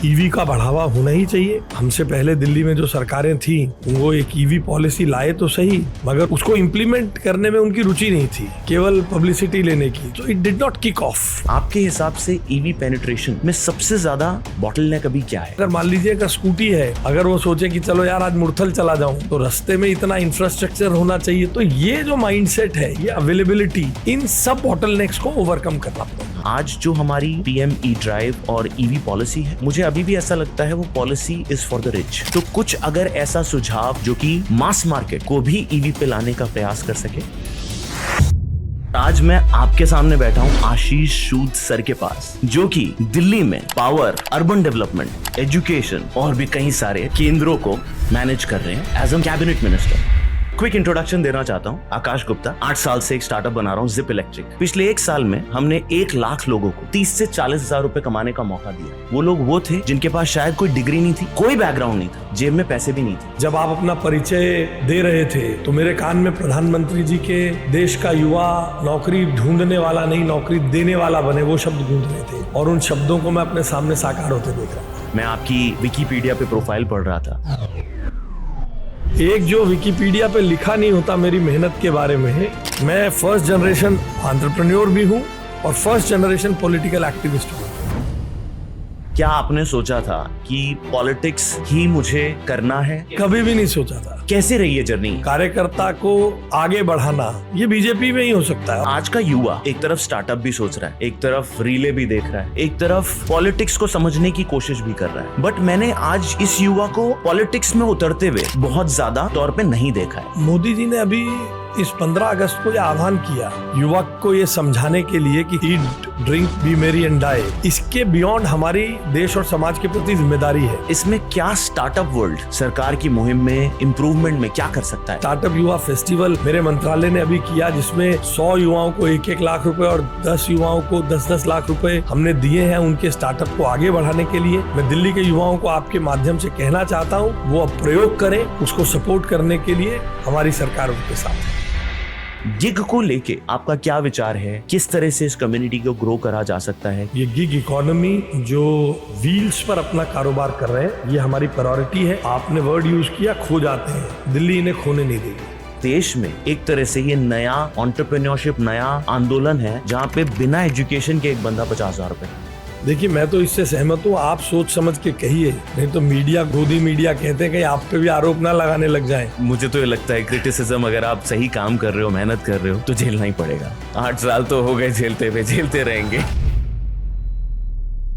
EV का बढ़ावा होना ही चाहिए। हमसे पहले दिल्ली में जो सरकारें थी वो एक ईवी पॉलिसी लाए तो सही, मगर उसको इम्प्लीमेंट करने में उनकी रुचि नहीं थी, केवल पब्लिसिटी लेने की। तो it did not kick off. आपके हिसाब से ईवी पेनिट्रेशन में सबसे ज्यादा बॉटलनेक अभी क्या है? अगर मान लीजिए का स्कूटी है, अगर वो सोचे कि चलो यार आज मुरथल चला जाऊं, तो रास्ते में इतना इंफ्रास्ट्रक्चर होना चाहिए। तो ये जो माइंडसेट है, ये अवेलेबिलिटी, इन सब बॉटलनेक्स को ओवरकम करना पड़ेगा। आज जो हमारी पीएम ई ड्राइव और ईवी पॉलिसी है, मुझे अभी भी ऐसा लगता है वो policy is for the rich. तो कुछ अगर ऐसा सुझाव जो कि मास मार्केट को भी ईवी पे लाने का प्रयास कर सके। आज मैं आपके सामने बैठा हूं आशीष सूद सर के पास, जो कि दिल्ली में पावर, अर्बन डेवलपमेंट, एजुकेशन और भी कई सारे केंद्रों को मैनेज कर रहे हैं as a cabinet minister. Quick introduction देना चाहता हूं। आकाश गुप्ता, 8 साल से एक स्टार्टअप बना रहा हूं, जिप इलेक्ट्रिक। पिछले 1 साल में हमने 1 लाख लोगों को 30 से 40 हजार रुपए कमाने का मौका दिया। वो लोग वो थे जिनके पास शायद कोई डिग्री नहीं थी, कोई बैकग्राउंड नहीं था, जेब में पैसे भी नहीं थे। जब आप अपना परिचय दे रहे थे तो मेरे कान में प्रधानमंत्री जी के देश का युवा नौकरी ढूंढने वाला नहीं, नौकरी देने वाला बने, वो शब्द गूंज रहे थे, और उन शब्दों को मैं अपने सामने साकार होते देख रहा था। मैं आपकी विकिपीडिया पे प्रोफाइल पढ़ रहा था। एक जो विकिपीडिया पे लिखा नहीं होता मेरी मेहनत के बारे में है। मैं फर्स्ट जनरेशन एंटरप्रेन्योर भी हूँ और फर्स्ट जनरेशन पॉलिटिकल एक्टिविस्ट हूँ। क्या आपने सोचा था कि पॉलिटिक्स ही मुझे करना है? कभी भी नहीं सोचा था। कैसे रही है जर्नी? कार्यकर्ता को आगे बढ़ाना ये बीजेपी में ही हो सकता है। आज का युवा एक तरफ स्टार्टअप भी सोच रहा है, एक तरफ रिले भी देख रहा है, एक तरफ पॉलिटिक्स को समझने की कोशिश भी कर रहा है। बट मैंने आज इस युवा को पॉलिटिक्स में उतरते हुए बहुत ज्यादा तौर पे नहीं देखा है। मोदी जी ने अभी इस 15 अगस्त को यह आह्वान किया युवक को ये समझाने के लिए कि ईट, ड्रिंक, बी मेरी एंड डाई, इसके बियॉन्ड हमारी देश और समाज के प्रति जिम्मेदारी है। इसमें क्या स्टार्टअप वर्ल्ड सरकार की मुहिम में इम्प्रूवमेंट में क्या कर सकता है? स्टार्टअप युवा फेस्टिवल मेरे मंत्रालय ने अभी किया, जिसमें 100 युवाओं को 1-1 लाख रुपए और 10 युवाओं को 10-10 लाख रुपए हमने दिए हैं उनके स्टार्टअप को आगे बढ़ाने के लिए। मैं दिल्ली के युवाओं को आपके माध्यम से कहना चाहता हूँ, वो अब प्रयोग करें, उसको सपोर्ट करने के लिए हमारी सरकार उनके साथ है। गिग को लेके आपका क्या विचार है? किस तरह से इस कम्युनिटी को ग्रो करा जा सकता है? ये गिग इकोनॉमी जो व्हील्स पर अपना कारोबार कर रहे हैं, ये हमारी प्रायोरिटी है। आपने वर्ड यूज किया, खो जाते हैं, दिल्ली इन्हें खोने नहीं देगी। देश में एक तरह से ये नया एंटरप्रेन्योरशिप, नया आंदोलन है, जहाँ पे बिना एजुकेशन के एक बंदा 50,000 रुपए। देखिए, मैं तो इससे सहमत हूँ। आप सोच समझ के कहिए, नहीं तो मीडिया, गोदी मीडिया कहते हैं कहीं आप पे भी आरोप ना लगाने लग जाए। मुझे तो ये लगता है क्रिटिसिज्म, अगर आप सही काम कर रहे हो, मेहनत कर रहे हो, तो झेलना ही पड़ेगा। 8 साल तो हो गए झेलते हुए, झेलते रहेंगे।